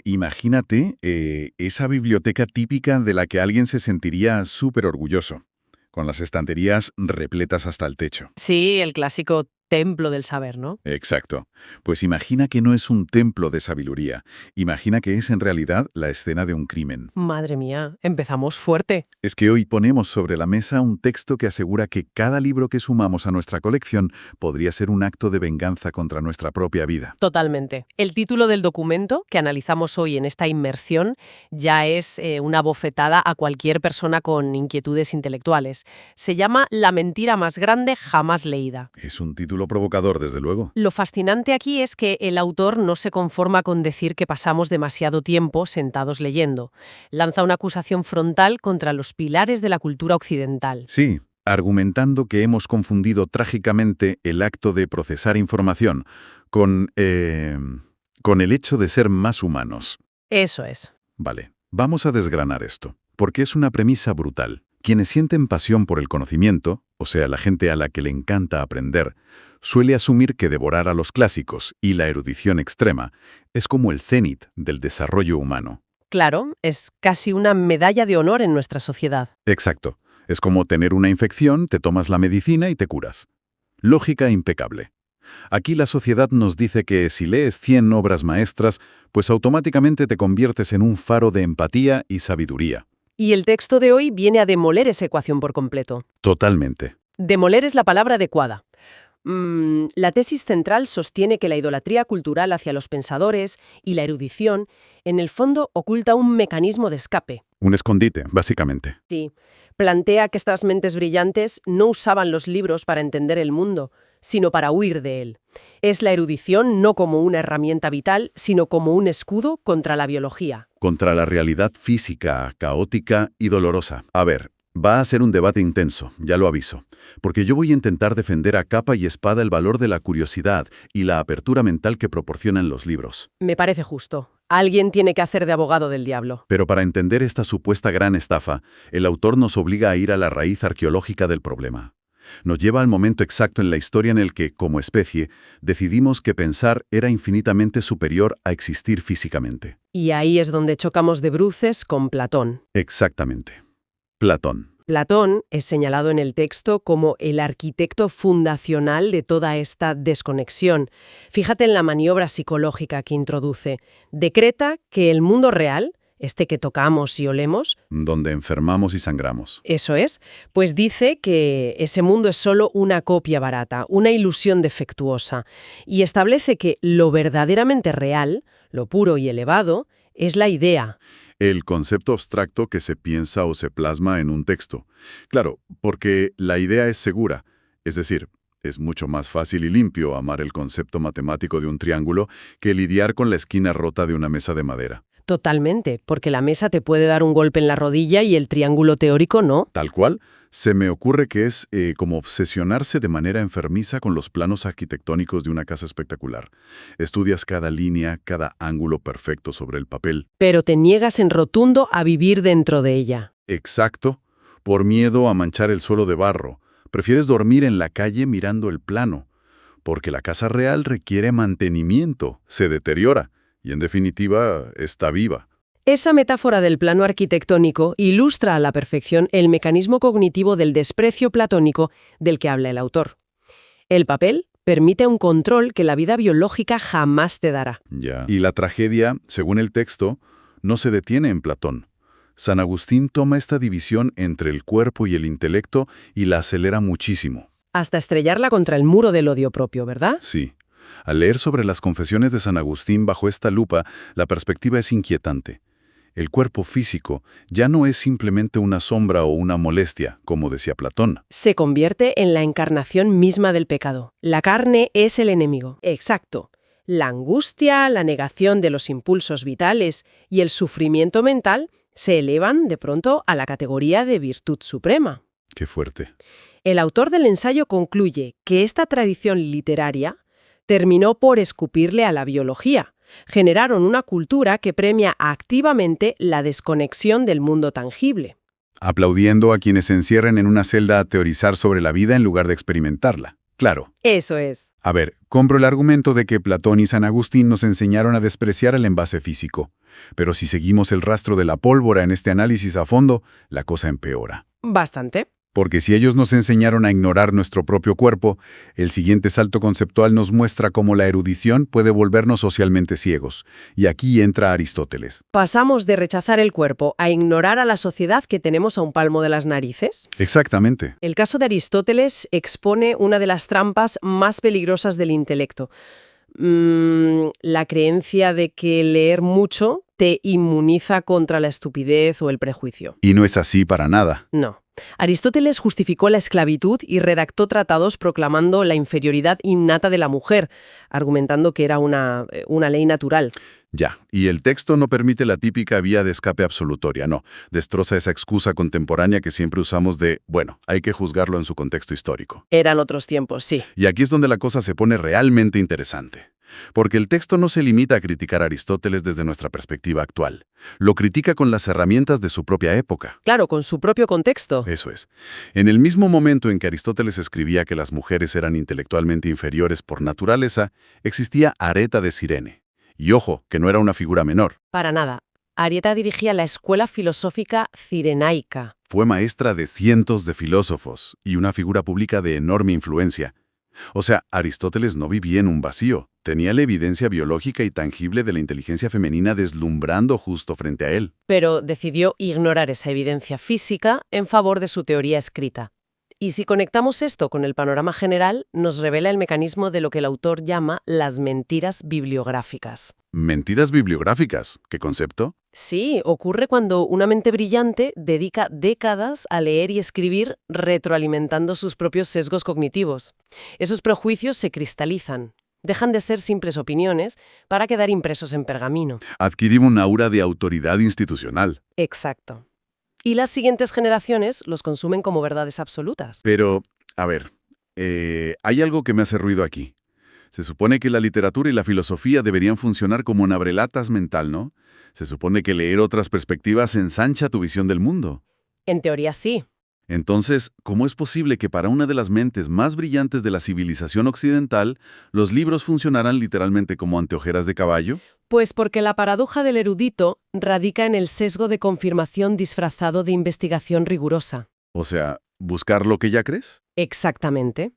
Imagínate esa biblioteca típica de la que alguien se sentiría súper orgulloso, con las estanterías repletas hasta el techo. Sí, el clásico templo del saber, ¿no? Exacto. Pues imagina que no es un templo de sabiduría. Imagina que es en realidad la escena de un crimen. Madre mía, empezamos fuerte. Es que hoy ponemos sobre la mesa un texto que asegura que cada libro que sumamos a nuestra colección podría ser un acto de venganza contra nuestra propia vida. Totalmente. El título del documento que analizamos hoy en esta inmersión ya es una bofetada a cualquier persona con inquietudes intelectuales. Se llama La mentira más grande jamás leída. Es un título provocador, desde luego. Lo fascinante aquí es que el autor no se conforma con decir que pasamos demasiado tiempo sentados leyendo. Lanza una acusación frontal contra los pilares de la cultura occidental. Sí, argumentando que hemos confundido trágicamente el acto de procesar información con el hecho de ser más humanos. Eso es. Vale, vamos a desgranar esto, porque es una premisa brutal. Quienes sienten pasión por el conocimiento, o sea, la gente a la que le encanta aprender, suele asumir que devorar a los clásicos y la erudición extrema es como el cénit del desarrollo humano. Claro, es casi una medalla de honor en nuestra sociedad. Exacto. Es como tener una infección, te tomas la medicina y te curas. Lógica impecable. Aquí la sociedad nos dice que si lees 100 obras maestras, pues automáticamente te conviertes en un faro de empatía y sabiduría. Y el texto de hoy viene a demoler esa ecuación por completo. Totalmente. Demoler es la palabra adecuada. La tesis central sostiene que la idolatría cultural hacia los pensadores y la erudición, en el fondo, oculta un mecanismo de escape. Un escondite, básicamente. Sí, plantea que estas mentes brillantes no usaban los libros para entender el mundo, sino para huir de él. Es la erudición no como una herramienta vital, sino como un escudo contra la biología. Contra la realidad física, caótica y dolorosa. A ver, va a ser un debate intenso, ya lo aviso, porque yo voy a intentar defender a capa y espada el valor de la curiosidad y la apertura mental que proporcionan los libros. Me parece justo. Alguien tiene que hacer de abogado del diablo. Pero para entender esta supuesta gran estafa, el autor nos obliga a ir a la raíz arqueológica del problema. Nos lleva al momento exacto en la historia en el que, como especie, decidimos que pensar era infinitamente superior a existir físicamente. Y ahí es donde chocamos de bruces con Platón. Exactamente. Platón. Platón es señalado en el texto como el arquitecto fundacional de toda esta desconexión. Fíjate en la maniobra psicológica que introduce. Decreta que el mundo real, este que tocamos y olemos, Donde enfermamos y sangramos. eso es, pues dice que ese mundo es solo una copia barata, una ilusión defectuosa, y establece que lo verdaderamente real, lo puro y elevado, es la idea. El concepto abstracto que se piensa o se plasma en un texto. Claro, porque la idea es segura, es decir, es mucho más fácil y limpio amar el concepto matemático de un triángulo que lidiar con la esquina rota de una mesa de madera. Totalmente, porque la mesa te puede dar un golpe en la rodilla y el triángulo teórico no. Tal cual, se me ocurre que es como obsesionarse de manera enfermiza con los planos arquitectónicos de una casa espectacular. Estudias cada línea, cada ángulo perfecto sobre el papel. Pero te niegas en rotundo a vivir dentro de ella. Exacto, por miedo a manchar el suelo de barro. Prefieres dormir en la calle mirando el plano, porque la casa real requiere mantenimiento, se deteriora y en definitiva está viva. Esa metáfora del plano arquitectónico ilustra a la perfección el mecanismo cognitivo del desprecio platónico del que habla el autor. El papel permite un control que la vida biológica jamás te dará. Ya. Y la tragedia, según el texto, no se detiene en Platón. San Agustín toma esta división entre el cuerpo y el intelecto y la acelera muchísimo. Hasta estrellarla contra el muro del odio propio, ¿verdad? Sí. Al leer sobre las confesiones de San Agustín bajo esta lupa, la perspectiva es inquietante. El cuerpo físico ya no es simplemente una sombra o una molestia, como decía Platón. Se convierte en la encarnación misma del pecado. La carne es el enemigo. Exacto. La angustia, la negación de los impulsos vitales y el sufrimiento mental se elevan de pronto a la categoría de virtud suprema. Qué fuerte. El autor del ensayo concluye que esta tradición literaria terminó por escupirle a la biología. Generaron una cultura que premia activamente la desconexión del mundo tangible. Aplaudiendo a quienes se encierren en una celda a teorizar sobre la vida en lugar de experimentarla. Claro. Eso es. A ver, compro el argumento de que Platón y San Agustín nos enseñaron a despreciar el envase físico. Pero si seguimos el rastro de la pólvora en este análisis a fondo, la cosa empeora. Bastante. Porque si ellos nos enseñaron a ignorar nuestro propio cuerpo, el siguiente salto conceptual nos muestra cómo la erudición puede volvernos socialmente ciegos. Y aquí entra Aristóteles. Pasamos de rechazar el cuerpo a ignorar a la sociedad que tenemos a un palmo de las narices. Exactamente. El caso de Aristóteles expone una de las trampas más peligrosas del intelecto. La creencia de que leer mucho te inmuniza contra la estupidez o el prejuicio. Y no es así para nada. No. Aristóteles justificó la esclavitud y redactó tratados proclamando la inferioridad innata de la mujer, argumentando que era una ley natural. Ya, y el texto no permite la típica vía de escape absolutoria, no. Destroza esa excusa contemporánea que siempre usamos de, bueno, hay que juzgarlo en su contexto histórico. Eran otros tiempos, sí. Y aquí es donde la cosa se pone realmente interesante. Porque el texto no se limita a criticar a Aristóteles desde nuestra perspectiva actual. Lo critica con las herramientas de su propia época. Claro, con su propio contexto. Eso es. En el mismo momento en que Aristóteles escribía que las mujeres eran intelectualmente inferiores por naturaleza, existía Areta de Cirene. Y ojo, que no era una figura menor. Para nada. Arieta dirigía la escuela filosófica cirenaica. Fue maestra de cientos de filósofos y una figura pública de enorme influencia. O sea, Aristóteles no vivía en un vacío. Tenía la evidencia biológica y tangible de la inteligencia femenina deslumbrando justo frente a él. Pero decidió ignorar esa evidencia física en favor de su teoría escrita. Y si conectamos esto con el panorama general, nos revela el mecanismo de lo que el autor llama las mentiras bibliográficas. ¿Mentiras bibliográficas? ¿Qué concepto? Sí, ocurre cuando una mente brillante dedica décadas a leer y escribir retroalimentando sus propios sesgos cognitivos. Esos prejuicios se cristalizan, dejan de ser simples opiniones para quedar impresos en pergamino. Adquirimos un aura de autoridad institucional. Exacto. Y las siguientes generaciones los consumen como verdades absolutas. Pero, a ver, hay algo que me hace ruido aquí. Se supone que la literatura y la filosofía deberían funcionar como un abrelatas mental, ¿no? Se supone que leer otras perspectivas ensancha tu visión del mundo. En teoría sí. Entonces, ¿cómo es posible que para una de las mentes más brillantes de la civilización occidental, los libros funcionaran literalmente como anteojeras de caballo? Pues porque la paradoja del erudito radica en el sesgo de confirmación disfrazado de investigación rigurosa. O sea, ¿buscar lo que ya crees? Exactamente.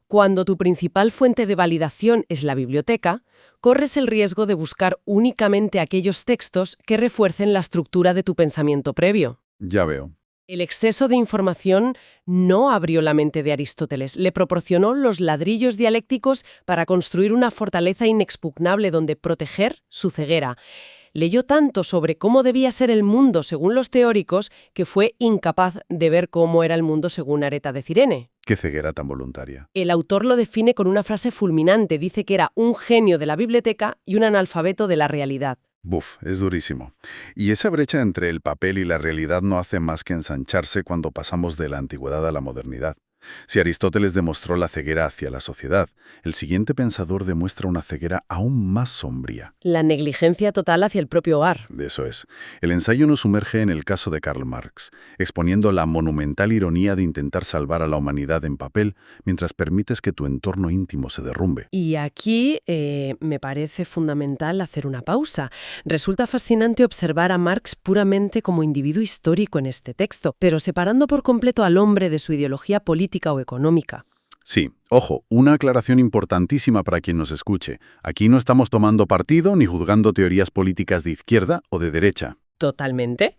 Cuando tu principal fuente de validación es la biblioteca, corres el riesgo de buscar únicamente aquellos textos que refuercen la estructura de tu pensamiento previo. Ya veo. El exceso de información no abrió la mente de Aristóteles, le proporcionó los ladrillos dialécticos para construir una fortaleza inexpugnable donde proteger su ceguera. Leyó tanto sobre cómo debía ser el mundo según los teóricos que fue incapaz de ver cómo era el mundo según Areta de Cirene. Qué ceguera tan voluntaria. El autor lo define con una frase fulminante, dice que era un genio de la biblioteca y un analfabeto de la realidad. Buf, es durísimo. Y esa brecha entre el papel y la realidad no hace más que ensancharse cuando pasamos de la antigüedad a la modernidad. Si Aristóteles demostró la ceguera hacia la sociedad, el siguiente pensador demuestra una ceguera aún más sombría. La negligencia total hacia el propio hogar. Eso es. El ensayo nos sumerge en el caso de Karl Marx, exponiendo la monumental ironía de intentar salvar a la humanidad en papel mientras permites que tu entorno íntimo se derrumbe. Y aquí me parece fundamental hacer una pausa. Resulta fascinante observar a Marx puramente como individuo histórico en este texto, pero separando por completo al hombre de su ideología política o económica. Sí, ojo, una aclaración importantísima para quien nos escuche. Aquí no estamos tomando partido ni juzgando teorías políticas de izquierda o de derecha. Totalmente.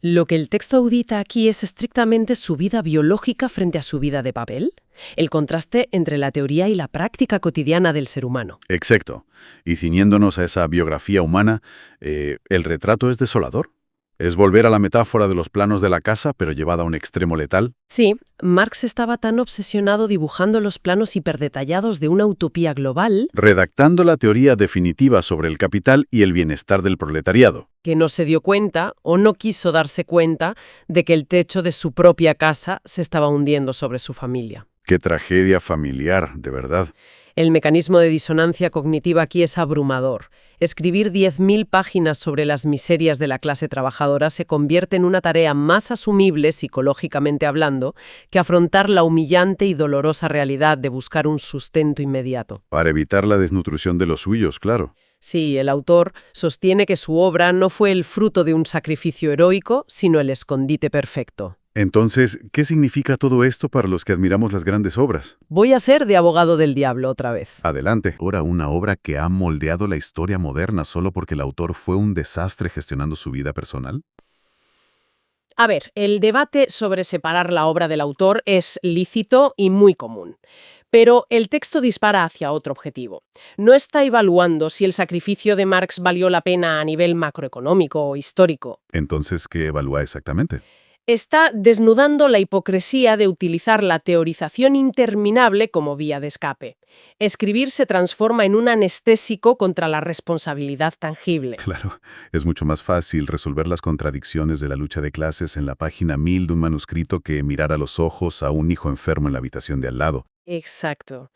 Lo que el texto audita aquí es estrictamente su vida biológica frente a su vida de papel, el contraste entre la teoría y la práctica cotidiana del ser humano. Exacto. Y ciñéndonos a esa biografía humana, el retrato es desolador. Es volver a la metáfora de los planos de la casa, pero llevada a un extremo letal. Sí, Marx estaba tan obsesionado dibujando los planos hiperdetallados de una utopía global, redactando la teoría definitiva sobre el capital y el bienestar del proletariado, que no se dio cuenta o no quiso darse cuenta de que el techo de su propia casa se estaba hundiendo sobre su familia. Qué tragedia familiar, de verdad. El mecanismo de disonancia cognitiva aquí es abrumador. Escribir 10.000 páginas sobre las miserias de la clase trabajadora se convierte en una tarea más asumible, psicológicamente hablando, que afrontar la humillante y dolorosa realidad de buscar un sustento inmediato. Para evitar la desnutrición de los suyos, claro. Sí, el autor sostiene que su obra no fue el fruto de un sacrificio heroico, sino el escondite perfecto. Entonces, ¿qué significa todo esto para los que admiramos las grandes obras? Voy a ser de abogado del diablo otra vez. Adelante. Ahora una obra que ha moldeado la historia moderna solo porque el autor fue un desastre gestionando su vida personal. A ver, el debate sobre separar la obra del autor es lícito y muy común. Pero el texto dispara hacia otro objetivo. No está evaluando si el sacrificio de Marx valió la pena a nivel macroeconómico o histórico. Entonces, ¿qué evalúa exactamente? Está desnudando la hipocresía de utilizar la teorización interminable como vía de escape. Escribir se transforma en un anestésico contra la responsabilidad tangible. Claro, es mucho más fácil resolver las contradicciones de la lucha de clases en la página 1000 de un manuscrito que mirar a los ojos a un hijo enfermo en la habitación de al lado. Exacto.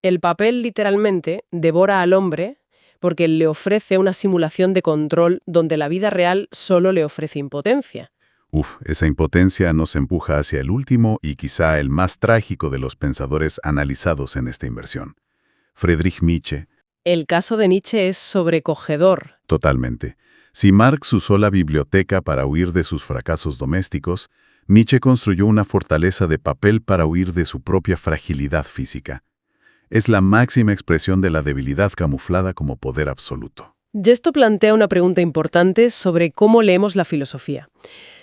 El papel literalmente devora al hombre porque le ofrece una simulación de control donde la vida real solo le ofrece impotencia. Esa impotencia nos empuja hacia el último y quizá el más trágico de los pensadores analizados en esta inversión. Friedrich Nietzsche. El caso de Nietzsche es sobrecogedor. Totalmente. Si Marx usó la biblioteca para huir de sus fracasos domésticos, Nietzsche construyó una fortaleza de papel para huir de su propia fragilidad física. Es la máxima expresión de la debilidad camuflada como poder absoluto. Y esto plantea una pregunta importante sobre cómo leemos la filosofía.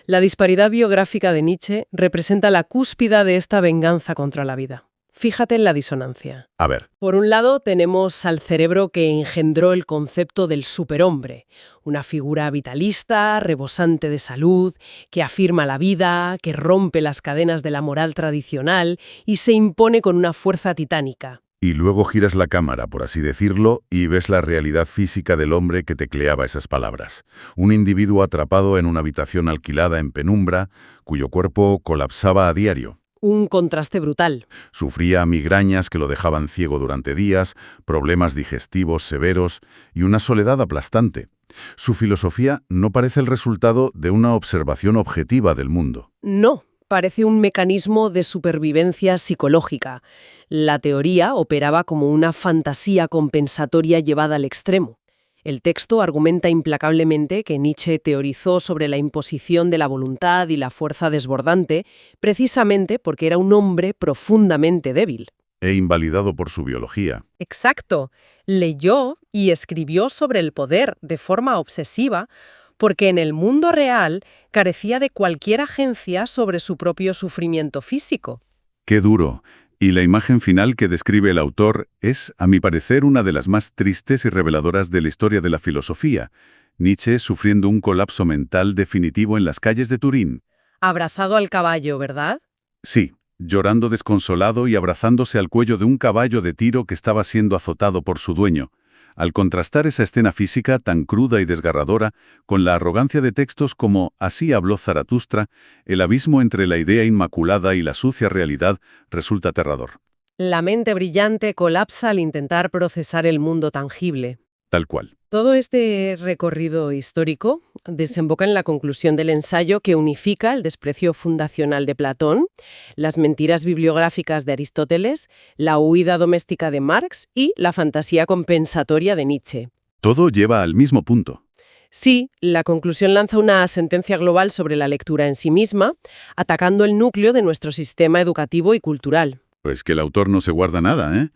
La disparidad biográfica de Nietzsche representa la cúspide de esta venganza contra la vida. Fíjate en la disonancia. A ver, Por un lado, tenemos al cerebro que engendró el concepto del superhombre, una figura vitalista, rebosante de salud, que afirma la vida, que rompe las cadenas de la moral tradicional y se impone con una fuerza titánica. Y luego giras la cámara, por así decirlo, y ves la realidad física del hombre que tecleaba esas palabras. Un individuo atrapado en una habitación alquilada en penumbra, cuyo cuerpo colapsaba a diario. Un contraste brutal. Sufría migrañas que lo dejaban ciego durante días, problemas digestivos severos y una soledad aplastante. Su filosofía no parece el resultado de una observación objetiva del mundo. No. Parece un mecanismo de supervivencia psicológica. La teoría operaba como una fantasía compensatoria llevada al extremo. El texto argumenta implacablemente que Nietzsche teorizó sobre la imposición de la voluntad y la fuerza desbordante precisamente porque era un hombre profundamente débil. E invalidado por su biología. Exacto. Leyó y escribió sobre el poder de forma obsesiva porque en el mundo real carecía de cualquier agencia sobre su propio sufrimiento físico. ¡Qué duro! Y la imagen final que describe el autor es, a mi parecer, una de las más tristes y reveladoras de la historia de la filosofía. Nietzsche sufriendo un colapso mental definitivo en las calles de Turín. Abrazado al caballo, ¿verdad? Sí, llorando desconsolado y abrazándose al cuello de un caballo de tiro que estaba siendo azotado por su dueño. Al contrastar esa escena física tan cruda y desgarradora con la arrogancia de textos como Así habló Zaratustra, el abismo entre la idea inmaculada y la sucia realidad resulta aterrador. La mente brillante colapsa al intentar procesar el mundo tangible. Tal cual. Todo este recorrido histórico desemboca en la conclusión del ensayo que unifica el desprecio fundacional de Platón, las mentiras bibliográficas de Aristóteles, la huida doméstica de Marx y la fantasía compensatoria de Nietzsche. Todo lleva al mismo punto. Sí, la conclusión lanza una sentencia global sobre la lectura en sí misma, atacando el núcleo de nuestro sistema educativo y cultural. Pues que el autor no se guarda nada, ¿eh?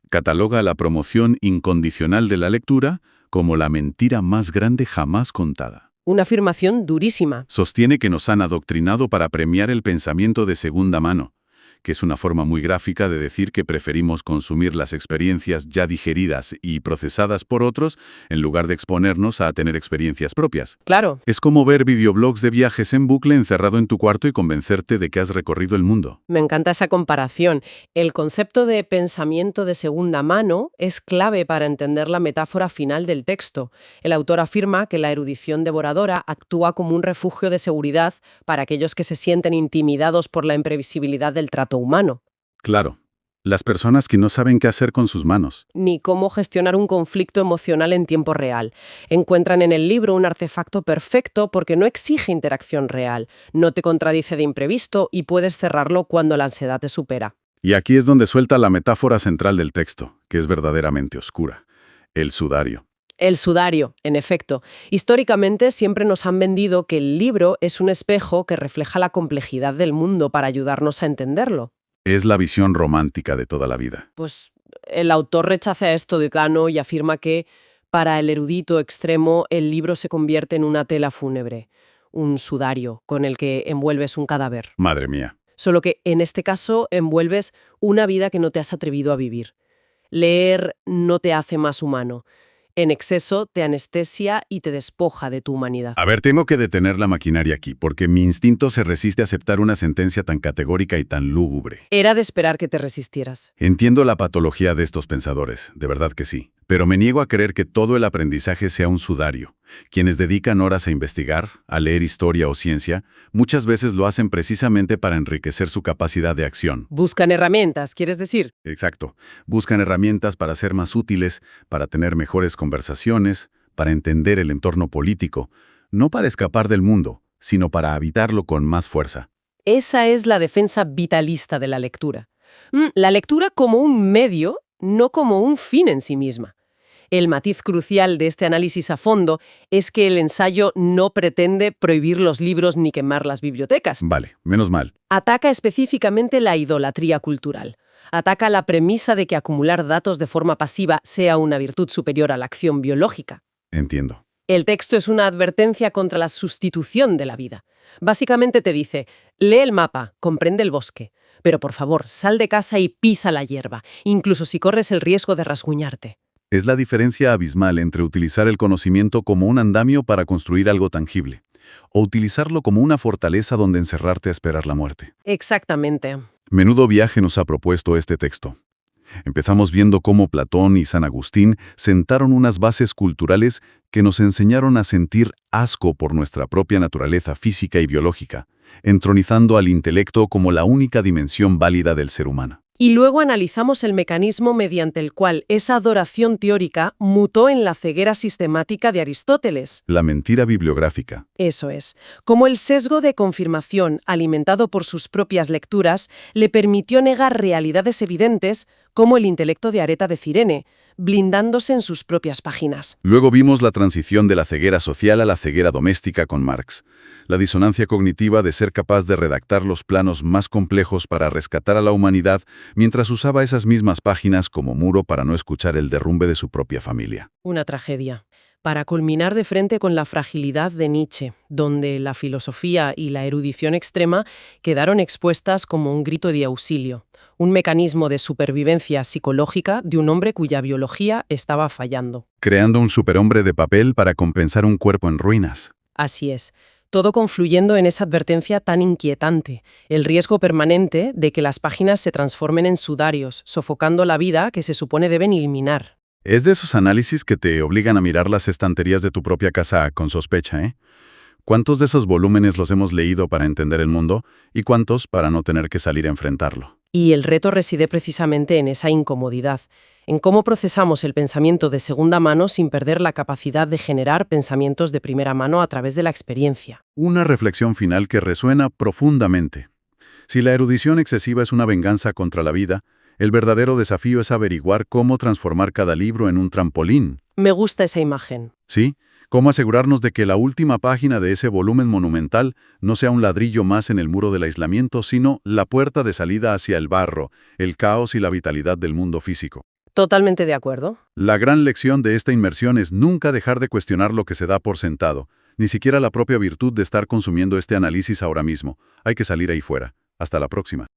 Cataloga la promoción incondicional de la lectura como la mentira más grande jamás contada. Una afirmación durísima. Sostiene que nos han adoctrinado para premiar el pensamiento de segunda mano, que es una forma muy gráfica de decir que preferimos consumir las experiencias ya digeridas y procesadas por otros en lugar de exponernos a tener experiencias propias. Claro. Es como ver videoblogs de viajes en bucle encerrado en tu cuarto y convencerte de que has recorrido el mundo. Me encanta esa comparación. El concepto de pensamiento de segunda mano es clave para entender la metáfora final del texto. El autor afirma que la erudición devoradora actúa como un refugio de seguridad para aquellos que se sienten intimidados por la imprevisibilidad del trato humano. Claro. Las personas que no saben qué hacer con sus manos. Ni cómo gestionar un conflicto emocional en tiempo real. Encuentran en el libro un artefacto perfecto porque no exige interacción real, no te contradice de imprevisto y puedes cerrarlo cuando la ansiedad te supera. Y aquí es donde suelta la metáfora central del texto, que es verdaderamente oscura. El sudario. El sudario, en efecto. Históricamente siempre nos han vendido que el libro es un espejo que refleja la complejidad del mundo para ayudarnos a entenderlo. Es la visión romántica de toda la vida. Pues el autor rechaza esto de plano y afirma que, para el erudito extremo, el libro se convierte en una tela fúnebre, un sudario con el que envuelves un cadáver. Madre mía. Solo que en este caso envuelves una vida que no te has atrevido a vivir. Leer no te hace más humano. En exceso te anestesia y te despoja de tu humanidad. A ver, tengo que detener la maquinaria aquí, porque mi instinto se resiste a aceptar una sentencia tan categórica y tan lúgubre. Era de esperar que te resistieras. Entiendo la patología de estos pensadores, de verdad que sí. Pero me niego a creer que todo el aprendizaje sea un sudario. Quienes dedican horas a investigar, a leer historia o ciencia, muchas veces lo hacen precisamente para enriquecer su capacidad de acción. Buscan herramientas, ¿quieres decir? Exacto. Buscan herramientas para ser más útiles, para tener mejores conversaciones, para entender el entorno político, no para escapar del mundo, sino para habitarlo con más fuerza. Esa es la defensa vitalista de la lectura. La lectura como un medio, no como un fin en sí misma. El matiz crucial de este análisis a fondo es que el ensayo no pretende prohibir los libros ni quemar las bibliotecas. Vale, menos mal. Ataca específicamente la idolatría cultural. Ataca la premisa de que acumular datos de forma pasiva sea una virtud superior a la acción biológica. Entiendo. El texto es una advertencia contra la sustitución de la vida. Básicamente te dice, lee el mapa, comprende el bosque, pero por favor, sal de casa y pisa la hierba, incluso si corres el riesgo de rasguñarte. Es la diferencia abismal entre utilizar el conocimiento como un andamio para construir algo tangible, o utilizarlo como una fortaleza donde encerrarte a esperar la muerte. Exactamente. Menudo viaje nos ha propuesto este texto. Empezamos viendo cómo Platón y San Agustín sentaron unas bases culturales que nos enseñaron a sentir asco por nuestra propia naturaleza física y biológica, entronizando al intelecto como la única dimensión válida del ser humano. Y luego analizamos el mecanismo mediante el cual esa adoración teórica mutó en la ceguera sistemática de Aristóteles. La mentira bibliográfica. Eso es, como el sesgo de confirmación, alimentado por sus propias lecturas, le permitió negar realidades evidentes como el intelecto de Areta de Cirene, blindándose en sus propias páginas. Luego vimos la transición de la ceguera social a la ceguera doméstica con Marx. La disonancia cognitiva de ser capaz de redactar los planos más complejos para rescatar a la humanidad, mientras usaba esas mismas páginas como muro para no escuchar el derrumbe de su propia familia. Una tragedia. Para culminar de frente con la fragilidad de Nietzsche, donde la filosofía y la erudición extrema quedaron expuestas como un grito de auxilio, un mecanismo de supervivencia psicológica de un hombre cuya biología estaba fallando. Creando un superhombre de papel para compensar un cuerpo en ruinas. Así es. Todo confluyendo en esa advertencia tan inquietante, el riesgo permanente de que las páginas se transformen en sudarios, sofocando la vida que se supone deben iluminar. Es de esos análisis que te obligan a mirar las estanterías de tu propia casa con sospecha, ¿eh? ¿Cuántos de esos volúmenes los hemos leído para entender el mundo y cuántos para no tener que salir a enfrentarlo? Y el reto reside precisamente en esa incomodidad, en cómo procesamos el pensamiento de segunda mano sin perder la capacidad de generar pensamientos de primera mano a través de la experiencia. Una reflexión final que resuena profundamente. Si la erudición excesiva es una venganza contra la vida, el verdadero desafío es averiguar cómo transformar cada libro en un trampolín. Me gusta esa imagen. ¿Sí? Cómo asegurarnos de que la última página de ese volumen monumental no sea un ladrillo más en el muro del aislamiento, sino la puerta de salida hacia el barro, el caos y la vitalidad del mundo físico. Totalmente de acuerdo. La gran lección de esta inmersión es nunca dejar de cuestionar lo que se da por sentado, ni siquiera la propia virtud de estar consumiendo este análisis ahora mismo. Hay que salir ahí fuera. Hasta la próxima.